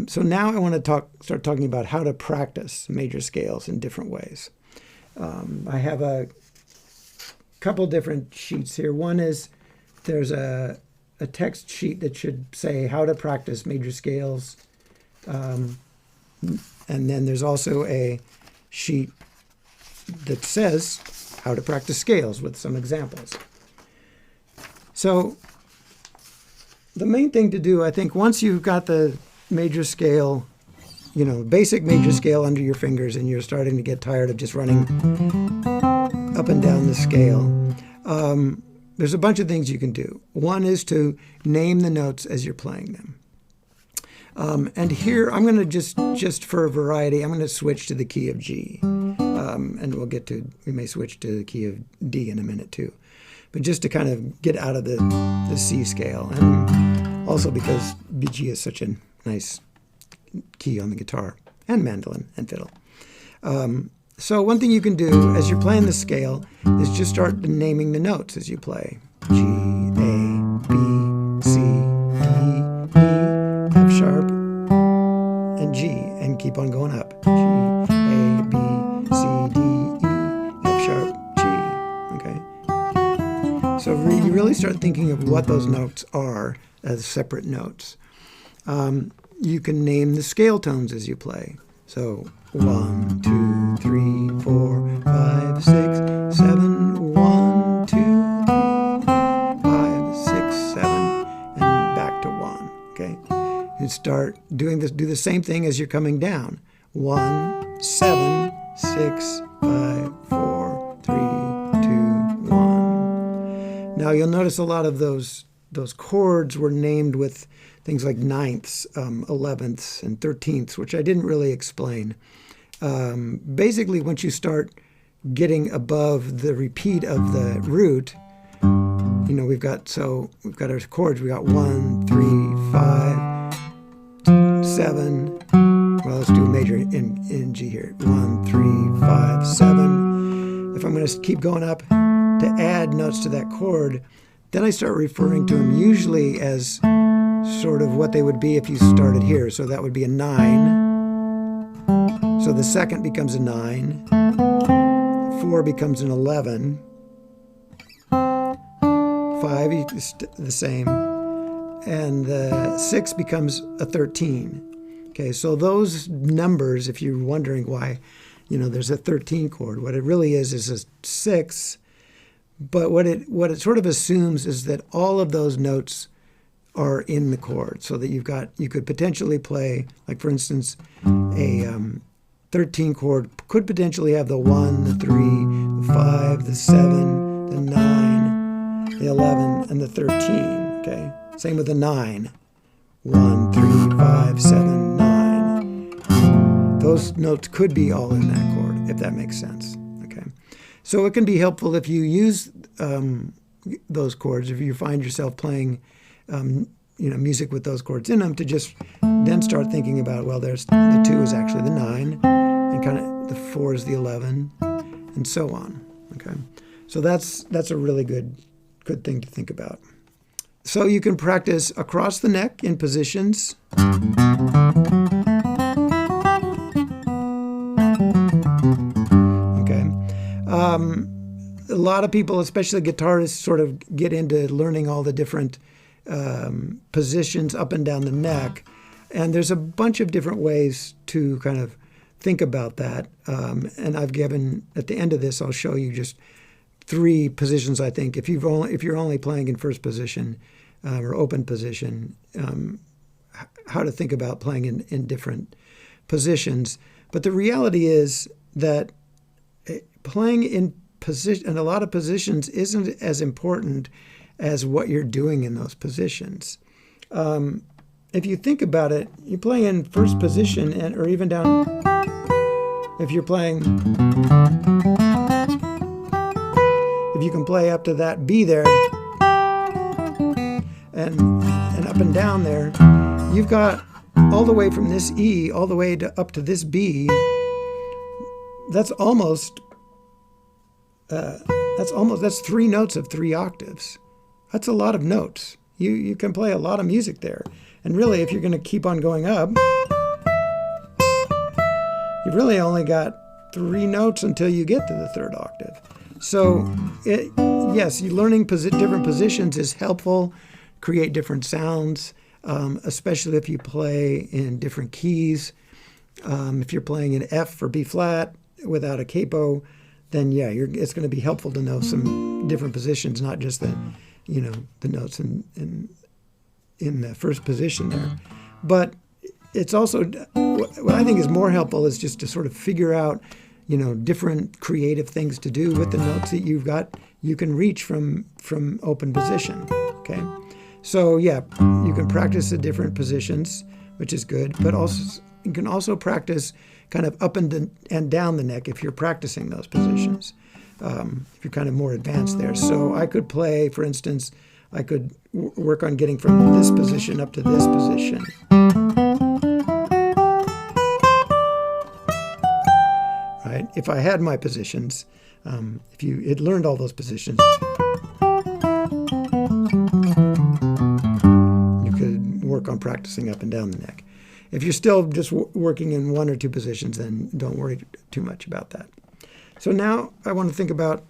So now I want to start talking about how to practice major scales in different ways. I have a couple different sheets here. One is there's a text sheet that should say how to practice major scales. And then there's also a sheet that says how to practice scales with some examples. So the main thing to do, I think, once you've got the major scale, basic major scale under your fingers and you're starting to get tired of just running up and down the scale, there's a bunch of things you can do. One is to name the notes as you're playing them. And here I'm going to just for variety, I'm going to switch to the key of G. And we may switch to the key of D in a minute too. But just to kind of get out of the C scale. And also because G is such a nice key on the guitar and mandolin and fiddle. So one thing you can do as you're playing the scale is just start naming the notes as you play. G, A, B, C, D, E, F sharp, and G, and keep on going up. G, A, B, C, D, E, F sharp, G. Okay. So you really start thinking of what those notes are as separate notes. You can name the scale tones as you play. So 1, 2, 3, 4, 5, 6, 7, 1, 2, 3, 5, 6, 7, and back to 1. Okay. And start doing this. Do the same thing as you're coming down. 1, 7, 6, 5, 4, 3, 2, 1. Now you'll notice a lot of those chords were named with things like ninths, 11ths, and 13ths, which I didn't really explain. Basically, once you start getting above the repeat of the root, we've got our chords. We got 1, 3, 5, 7. Well, let's do a major in G here. 1, 3, 5, 7. If I'm going to keep going up to add notes to that chord, then I start referring to them usually as sort of what they would be if you started here. So that would be a 9. So the second becomes a 9. 4 becomes an 11. 5 is the same. And the 6 becomes a 13. Okay, so those numbers, if you're wondering why, there's a 13 chord, what it really is a 6. But what it sort of assumes is that all of those notes are in the chord, so that you could potentially play, like for instance, a 13 chord could potentially have the 1, the 3, the 5, the 7, the 9, the 11, and the 13. Okay, same with the 9. 1, 3, 5, 7, 9. Those notes could be all in that chord, if that makes sense. Okay, so it can be helpful if you use those chords, if you find yourself playing music with those chords in them, to just then start thinking about, well, there's the 2 is actually the 9, and kind of the 4 is the 11, and so on. Okay, so that's a really good thing to think about. So you can practice across the neck in positions. Okay. A lot of people, especially guitarists, sort of get into learning all the different positions up and down the neck. And there's a bunch of different ways to kind of think about that. And I've given, at the end of this, I'll show you just 3 positions, I think. If you're only playing in first position or open position, how to think about playing in different positions. But the reality is that playing in a lot of positions isn't as important as what you're doing in those positions. If you think about it, you play in first position or even down. If you're playing, if you can play up to that B there and up and down there, you've got all the way from this E all the way up to this B. That's 3 notes of 3 octaves. That's a lot of notes. You can play a lot of music there. And really, if you're going to keep on going up, you've really only got 3 notes until you get to the 3rd octave. So yes, learning different positions is helpful, create different sounds, especially if you play in different keys. If you're playing in F for B flat without a capo, then yeah, it's going to be helpful to know some different positions, not just the notes in the first position there. But it's also, what I think is more helpful is just to sort of figure out, different creative things to do with the notes that you've got. You can reach from open position. Okay, so yeah, you can practice the different positions, which is good. But also you can also practice kind of up and down the neck if you're practicing those positions. If you're kind of more advanced there. So I could play, for instance, I could work on getting from this position up to this position. Right? If I had my positions, if you had learned all those positions, you could work on practicing up and down the neck. If you're still just working in 1 or 2 positions, then don't worry too much about that. So now I want to think about,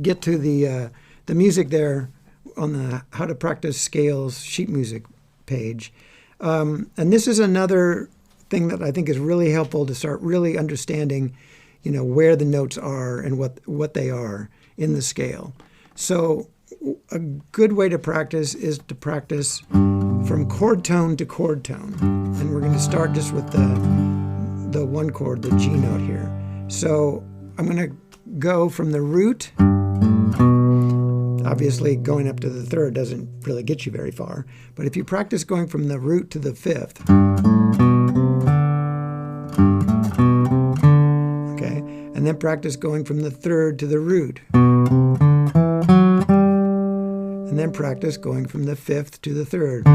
get to the music there on the How to Practice Scales sheet music page. And this is another thing that I think is really helpful to start really understanding, where the notes are and what they are in the scale. So a good way to practice is to practice from chord tone to chord tone. And we're going to start just with the 1 chord, the G note here. So I'm going to go from the root. Obviously, going up to the 3rd doesn't really get you very far. But if you practice going from the root to the 5th, okay, and then practice going from the 3rd to the root, and then practice going from the 5th to the 3rd,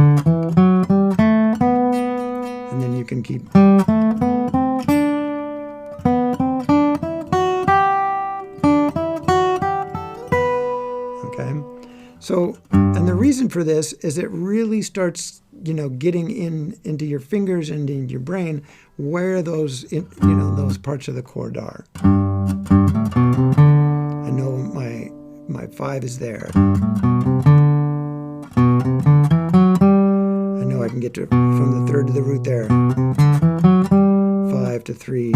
and then you can keep. So, and the reason for this is it really starts, getting into your fingers and into your brain where those, those parts of the chord are. I know my 5 is there. I know I can get from the 3rd to the root there. 5 to 3.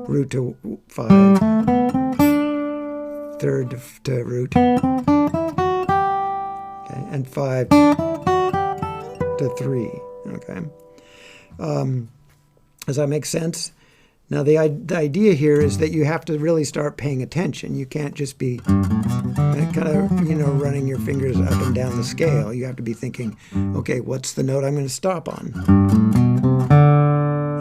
Root to 5. 3rd to root, okay, and 5 to 3, okay. Does that make sense? Now the idea here is that you have to really start paying attention. You can't just be kind of, running your fingers up and down the scale. You have to be thinking, okay, what's the note I'm going to stop on?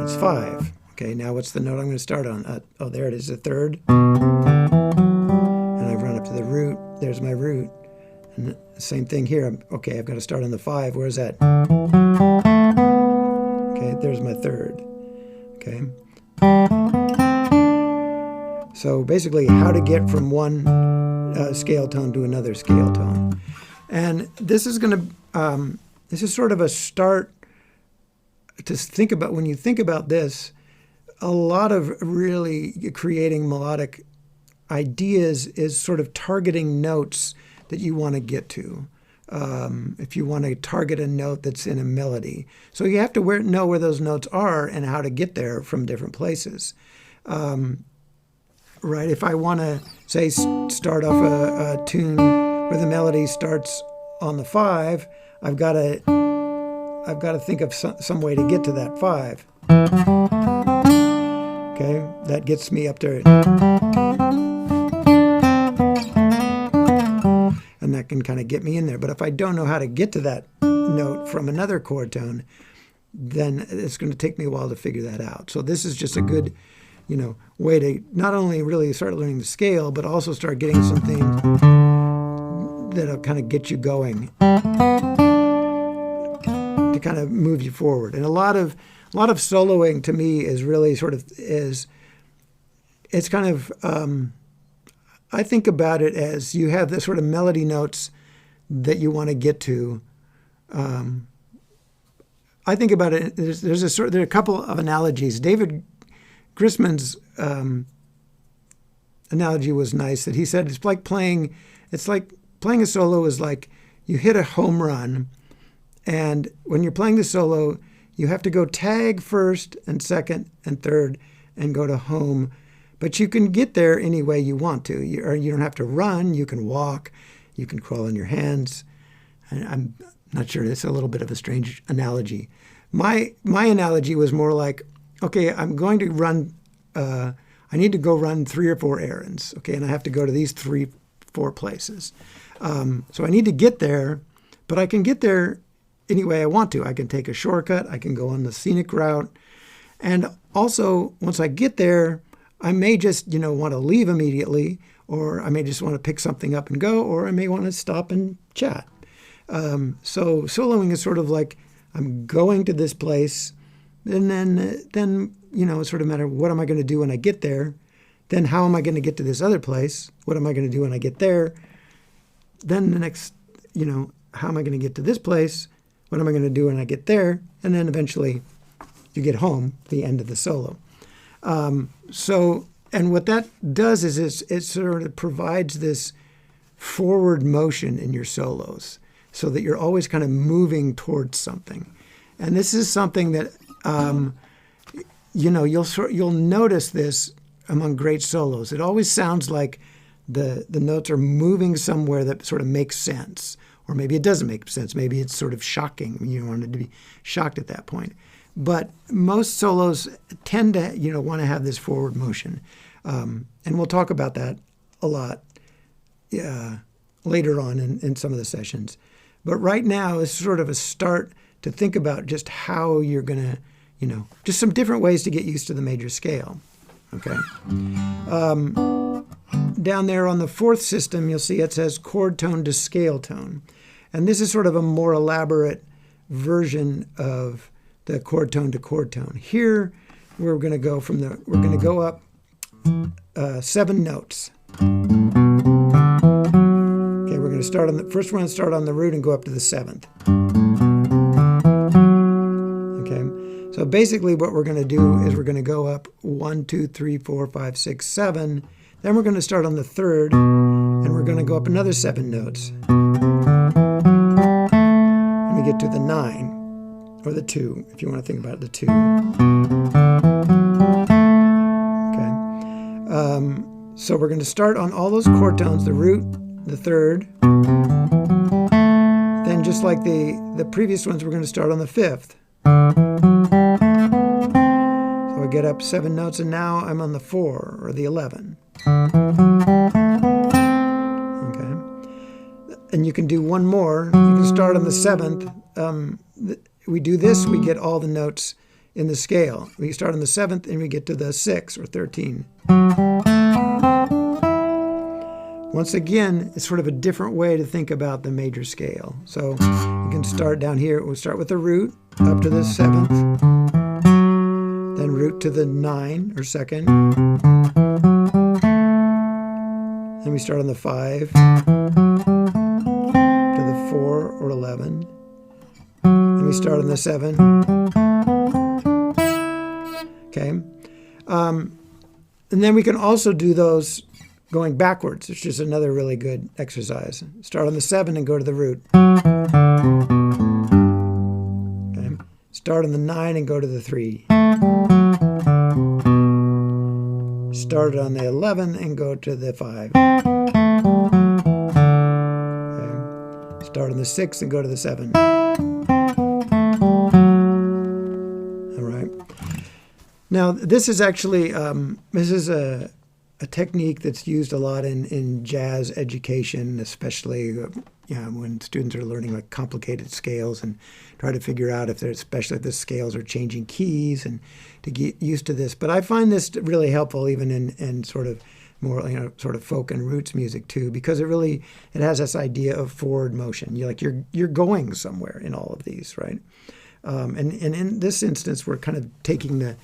It's 5. Okay, now what's the note I'm going to start on? Oh, there it is, the 3rd. Up to the root, there's my root, and the same thing here. Okay, I've got to start on the 5. Where's that? Okay, there's my 3rd. Okay. So basically, how to get from one scale tone to another scale tone, and this is this is sort of a start to think about. When you think about this, a lot of really creating melodic ideas is sort of targeting notes that you want to get to. If you want to target a note that's in a melody. So you have to know where those notes are and how to get there from different places. Right? If I want to, say, start off a tune where the melody starts on the 5, I've got to think of some way to get to that 5. Okay? That gets me up to... and that can kind of get me in there. But if I don't know how to get to that note from another chord tone, then it's going to take me a while to figure that out. So this is just a good, way to not only really start learning the scale, but also start getting some things that'll kind of get you going to kind of move you forward. And a lot of soloing to me is really it's kind of, I think about it as you have the sort of melody notes that you want to get to. I think about it, there are a couple of analogies. David Grisman's analogy was nice, that he said it's like playing a solo is like you hit a home run, and when you're playing the solo, you have to go tag first and second and third and go to home, but you can get there any way you want to. You don't have to run, you can walk, you can crawl on your hands. I'm not sure, it's a little bit of a strange analogy. My analogy was more like, okay, I'm going to run, I need to go run 3 or 4 errands, okay, and I have to go to these 3-4 places. So I need to get there, but I can get there any way I want to. I can take a shortcut, I can go on the scenic route, and also once I get there, I may just, want to leave immediately, or I may just want to pick something up and go, or I may want to stop and chat. So soloing is sort of like, I'm going to this place, and then it's sort of a matter of what am I going to do when I get there? Then how am I going to get to this other place? What am I going to do when I get there? Then the next, how am I going to get to this place? What am I going to do when I get there? And then eventually you get home, the end of the solo. And what that does is it sort of provides this forward motion in your solos, so that you're always kind of moving towards something. And this is something that, you'll notice this among great solos. It always sounds like the notes are moving somewhere that sort of makes sense. Or maybe it doesn't make sense. Maybe it's sort of shocking. You wanted to be shocked at that point. But most solos tend to, want to have this forward motion. And we'll talk about that a lot later on in some of the sessions. But right now is sort of a start to think about just how you're going to, just some different ways to get used to the major scale. Okay. Down there on the 4th system, you'll see it says chord tone to scale tone. And this is sort of a more elaborate version of the chord tone to chord tone. Here, we're going to go we're going to go up 7 notes. Okay, we're going to start on first we're going to start on the root and go up to the 7th. Okay, so basically what we're going to do is we're going to go up 1, 2, 3, 4, 5, 6, 7. Then we're going to start on the 3rd, and we're going to go up another 7 notes. And we get to the 9, or the 2, if you want to think about the 2. Okay. So we're going to start on all those chord tones, the root, the 3rd. Then just like the previous ones, we're going to start on the 5th. So I get up 7 notes, and now I'm on the 4, or the 11. Okay. And you can do one more. You can start on the 7th. We do this, we get all the notes in the scale. We start on the 7th and we get to the 6 or 13. Once again, it's sort of a different way to think about the major scale. So you can start down here. We'll start with the root up to the 7th, then root to the 9 or 2nd. Then we start on the 5 to the 4 or 11. Then we start on the 7. Okay. And then we can also do those going backwards, which is another really good exercise. Start on the 7 and go to the root. Okay. Start on the 9 and go to the 3. Start on the 11 and go to the 5. Okay. Start on the 6 and go to the 7. All right. Now, this is actually, this is a technique that's used a lot in jazz education, especially when students are learning like complicated scales and try to figure out especially if the scales are changing keys and to get used to this. But I find this really helpful even in sort of more sort of folk and roots music too, because it has this idea of forward motion. You're going somewhere in all of these, right? And in this instance, we're kind of taking the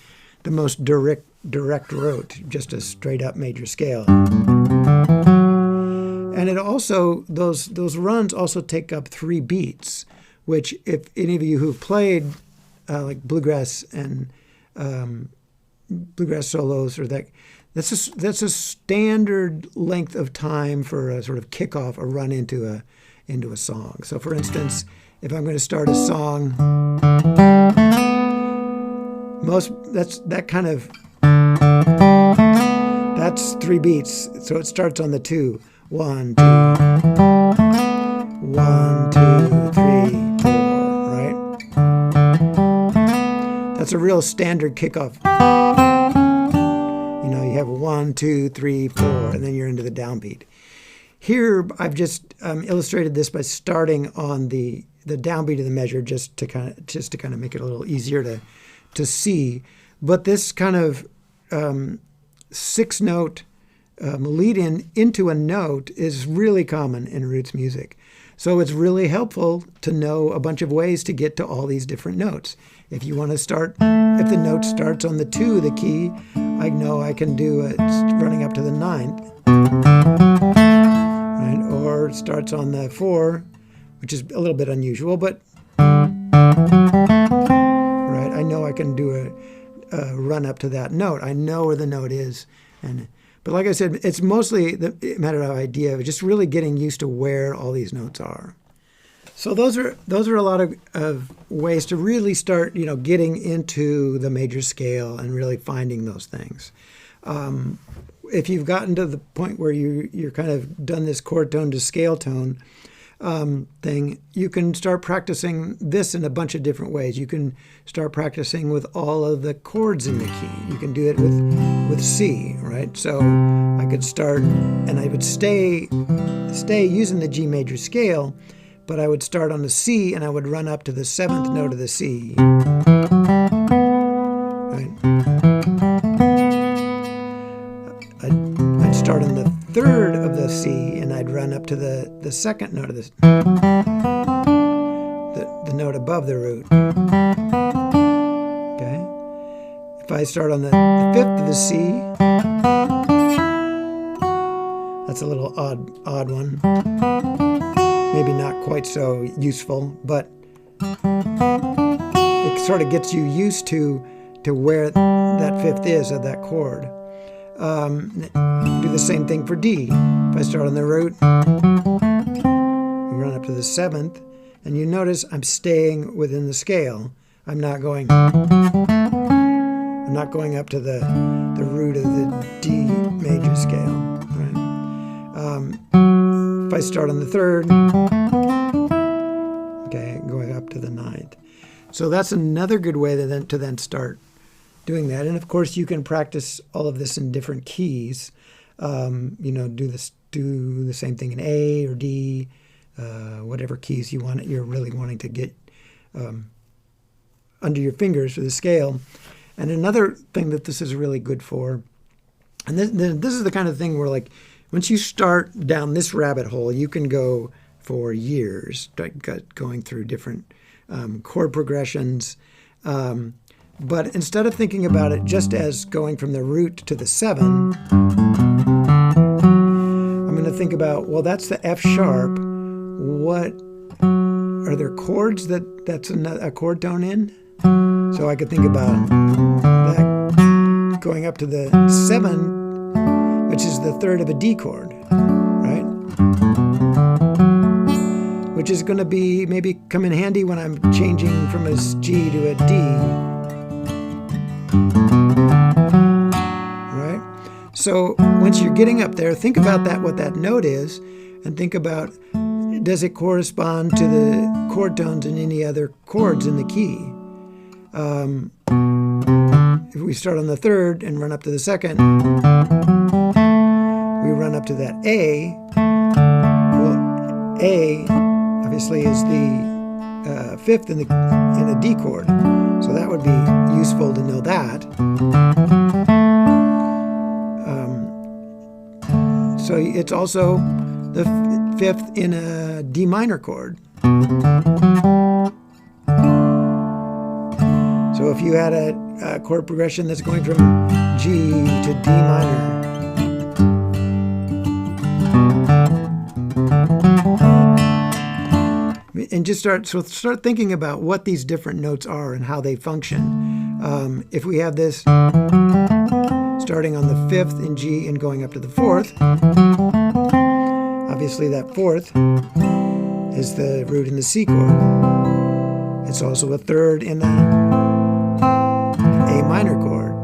most direct route, just a straight up major scale. And it also, those runs also take up 3 beats, which if any of you who've played like bluegrass and bluegrass solos, or that's a standard length of time for a sort of kickoff, a run into a song. So, for instance, if I'm going to start a song, that's 3 beats. So it starts on the 2. 1, 2, 1, 2, 3, 4. Right? That's a real standard kickoff. You know, you have 1, 2, 3, 4, and then you're into the downbeat. Here, I've just illustrated this by starting on the downbeat of the measure, just to kind of make it a little easier to see. But this kind of 6-note lead into a note is really common in roots music. So it's really helpful to know a bunch of ways to get to all these different notes. If you want to start, if the note starts on the 2, the key, I know I can do it running up to the 9th. Right? Or it starts on the 4, which is a little bit unusual, but right, I know I can do a run up to that note. I know where the note is, but like I said, it's mostly the matter of idea of just really getting used to where all these notes are. So those are a lot of ways to really start, you know, getting into the major scale and really finding those things. If you've gotten to the point where you're kind of done this chord tone to scale tone thing, you can start practicing this in a bunch of different ways. You can start practicing with all of the chords in the key. You can do it with C, right? So I could start, and I would stay using the G major scale, but I would start on the C and I would run up to the 7th note of the C. Right? I'd start on the 3rd of the C and I'd run up to the 2nd note of the note above the root. Okay? If I start on the 5th of the C, that's a little odd one. Maybe not quite so useful, but it sort of gets you used to where that 5th is of that chord. Do the same thing for D. If I start on the root, we run up to the 7th, and you notice I'm staying within the scale. I'm not going up to the root of the D major scale. Right? If I start on the 3rd, okay, going up to the 9th. So that's another good way to then start doing that. And of course, you can practice all of this in different keys. You know, do the same thing in A or D, whatever keys you're really wanting to get under your fingers for the scale. And another thing that this is really good for, and this is the kind of thing where, like, once you start down this rabbit hole, you can go for years, going through different chord progressions. But instead of thinking about it just as going from the root to the 7, I'm going to think about, well, that's the F sharp. What are there chords that's a chord tone in? So I could think about that going up to the 7, which is the 3rd of a D chord, right? Which is going to be maybe come in handy when I'm changing from a G to a D. Right? So once you're getting up there, think about what that note is, and think about, does it correspond to the chord tones in any other chords in the key? If we start on the 3rd and run up to the 2nd, we run up to that A. Well, A obviously is the 5th in a D chord, so that would be useful to know that. So it's also the 5th in a D minor chord. So if you had a chord progression that's going from G to D minor, and just start thinking about what these different notes are and how they function. If we have this starting on the 5th in G and going up to the 4th, obviously that 4th is the root in the C chord. It's also a 3rd in the A minor chord.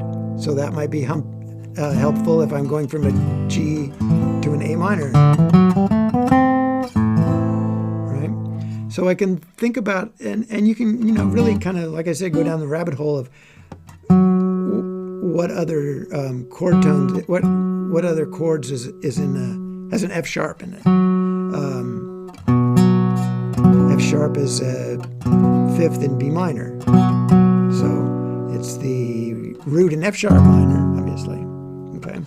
So that might be helpful if I'm going from a G to an A minor. Right? So I can think about, and you can, really kind of, like I said, go down the rabbit hole of what other chord tones, what other chords has an F sharp in it. F sharp is 5th in B minor, so it's the root in F sharp minor, obviously. Okay,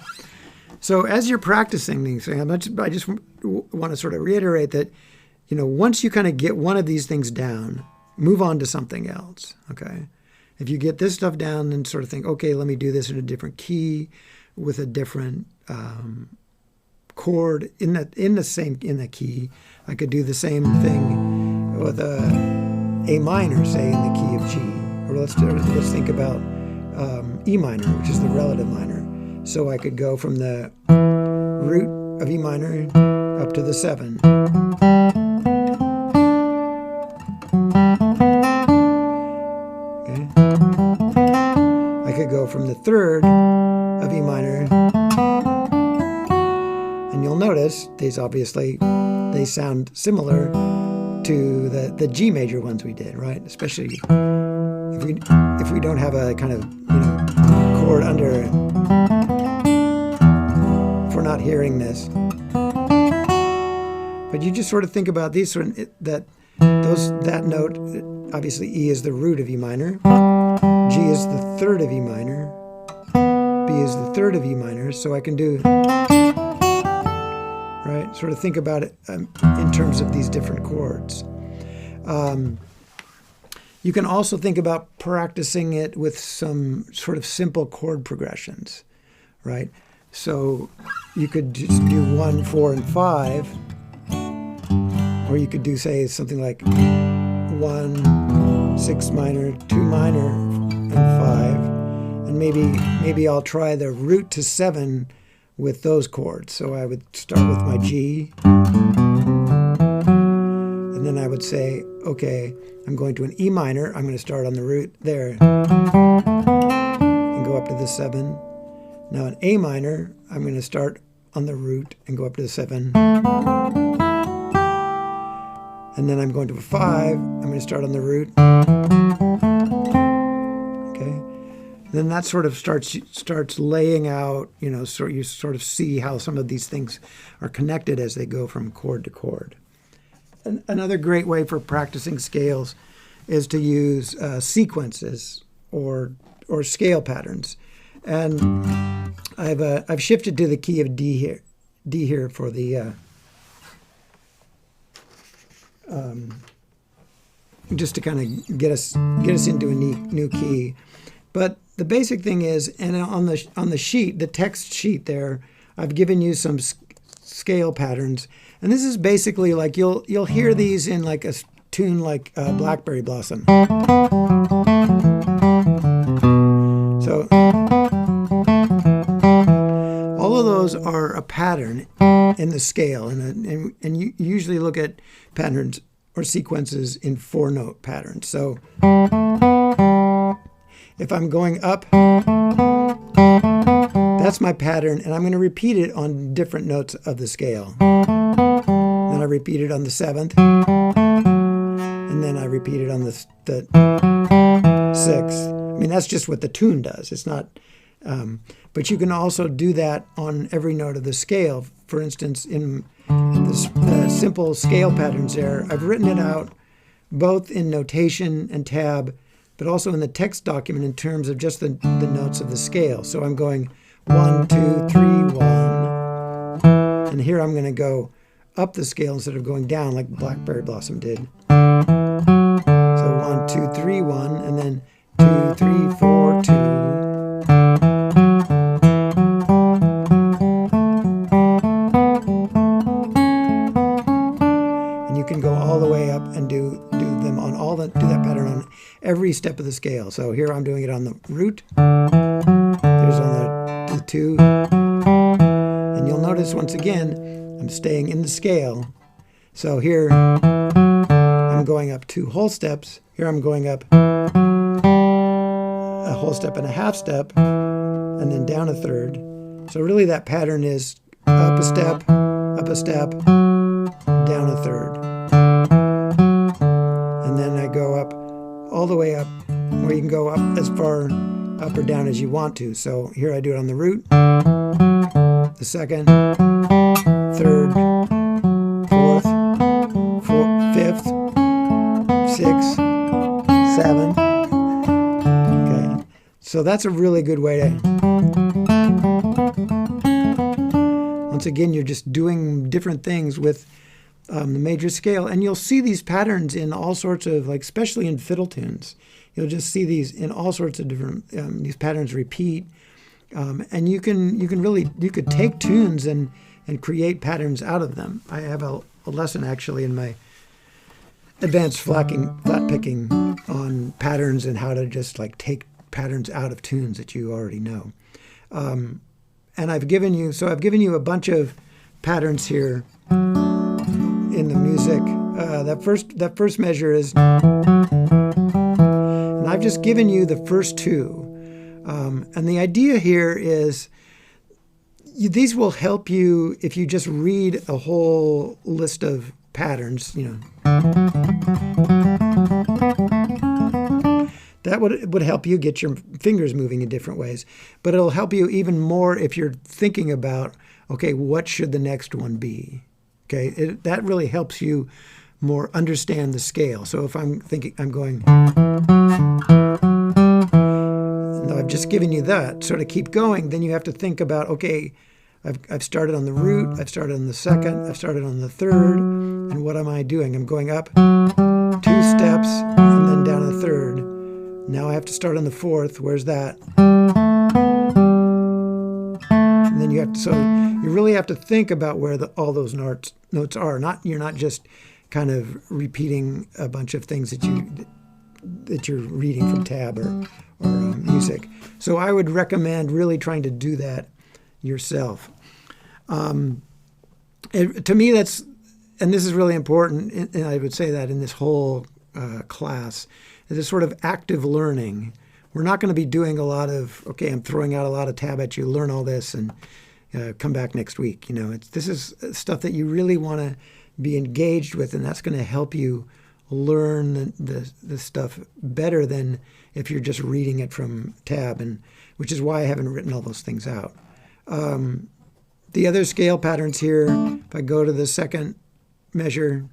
so as you're practicing these things, I just want to sort of reiterate that, once you kind of get one of these things down, move on to something else. Okay. If you get this stuff down and sort of think, okay, let me do this in a different key with a different chord in the key, I could do the same thing with A minor, say, in the key of G. Or let's think about E minor, which is the relative minor. So I could go from the root of E minor up to the 7. I could go from the 3rd of E minor, and you'll notice these obviously, they sound similar to the G major ones we did, right? Especially if we don't have a kind of chord under, if we're not hearing this. But you just sort of think about these that note. Obviously, E is the root of E minor. G is the 3rd of E minor. B is the 3rd of E minor. So I can do, right? Sort of think about it in terms of these different chords. You can also think about practicing it with some sort of simple chord progressions, right? So you could just do 1, 4, and 5. Or you could do, say, something like 1, 6 minor, 2 minor, and 5. And maybe I'll try the root to 7 with those chords. So I would start with my G. And then I would say, okay, I'm going to an E minor. I'm going to start on the root there and go up to the 7. Now an A minor, I'm going to start on the root and go up to the 7. And then I'm going to a 5. I'm going to start on the root. Okay. Then that sort of starts laying out, so you sort of see how some of these things are connected as they go from chord to chord. Another great way for practicing scales is to use sequences or scale patterns. And I've shifted to the key of D here for the just to kind of get us into a new key. But the basic thing is, and on the sheet, the text sheet there, I've given you some scale patterns, and this is basically like you'll hear these in like a tune like Blackberry Blossom. So all of those are a pattern in the scale, and you usually look at patterns or sequences in 4-note patterns. So if I'm going up, that's my pattern, and I'm going to repeat it on different notes of the scale. Then I repeat it on the 7th, and then I repeat it on the 6th. I mean, that's just what the tune does. It's not, but you can also do that on every note of the scale. For instance, in the simple scale patterns there, I've written it out both in notation and tab, but also in the text document in terms of just the notes of the scale. So I'm going 1, 2, 3, 1. And here I'm going to go up the scale instead of going down like Blackberry Blossom did. So 1, 2, 3, 1, and then 2, 3, 4, 2. And you can go all the way up and do every step of the scale. So here I'm doing it on the root. There's on the 2. And you'll notice once again, I'm staying in the scale. So here I'm going up 2 whole steps. Here I'm going up a whole step and a half step, and then down a third. So really that pattern is up a step, down a third. And then I go up all the way up, where you can go up as far up or down as you want to. So here I do it on the root, the second, third, fourth, fifth, sixth, seventh. Okay, so that's a really good way to. Once again, you're just doing different things with the major scale, and you'll see these patterns in all sorts of, like, especially in fiddle tunes. You'll just see these in all sorts of different. These patterns repeat, and you could take tunes and create patterns out of them. I have a lesson actually in my advanced flat picking on patterns and how to just like take patterns out of tunes that you already know. And I've given you a bunch of patterns here in the music. That first measure is, and I've just given you the first 2. And the idea here is these will help you if you just read a whole list of patterns, That would help you get your fingers moving in different ways. But it'll help you even more if you're thinking about, okay, what should the next one be? Okay, that really helps you more understand the scale. So if I'm thinking, I'm going, I've just given you that. So to keep going, then you have to think about, okay, I've started on the root, I've started on the second, I've started on the third, and what am I doing? I'm going up 2 steps and then down a third. Now I have to start on the fourth. Where's that? And then you really have to think about where all those notes are. You're not just kind of repeating a bunch of things that you're reading from tab or music. So I would recommend really trying to do that yourself. To me, and this is really important, and I would say that in this whole class, is a sort of active learning. We're not going to be doing a lot of, okay, I'm throwing out a lot of tab at you, learn all this, and come back next week. This is stuff that you really want to be engaged with, and that's going to help you learn the stuff better than if you're just reading it from tab, and which is why I haven't written all those things out. The other scale patterns here, if I go to the second measure,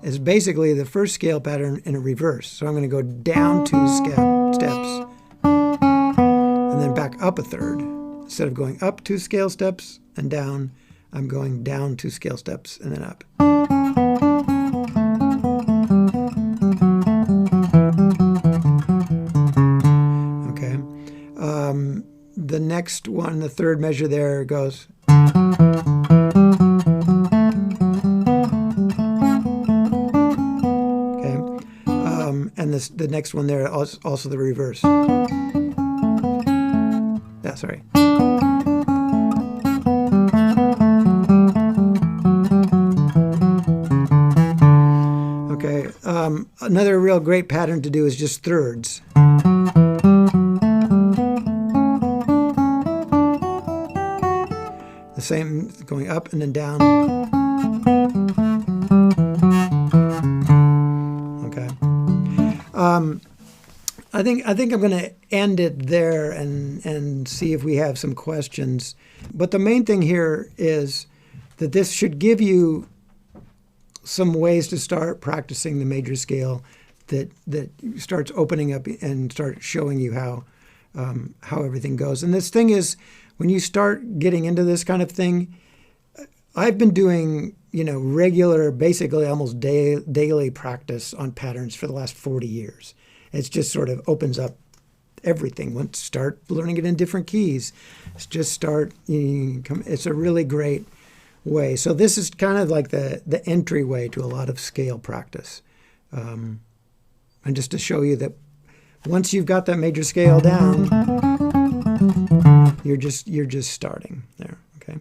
is basically the first scale pattern in a reverse. So I'm going to go down 2 steps and then back up a third. Instead of going up 2 scale steps and down, I'm going down 2 scale steps and then up. Okay. The next one, the third measure there goes. And the next one there is also the reverse. Yeah, sorry. Okay. Another real great pattern to do is just thirds. The same, going up and then down. I think I'm going to end it there and see if we have some questions. But the main thing here is that this should give you some ways to start practicing the major scale that starts opening up and start showing you how everything goes. And this thing is, when you start getting into this kind of thing, I've been doing regular, basically almost daily practice on patterns for the last 40 years. It's just sort of opens up everything. Once you start learning it in different keys, it's a really great way. So this is kind of like the entryway to a lot of scale practice. And just to show you that once you've got that major scale down, you're just starting there, okay?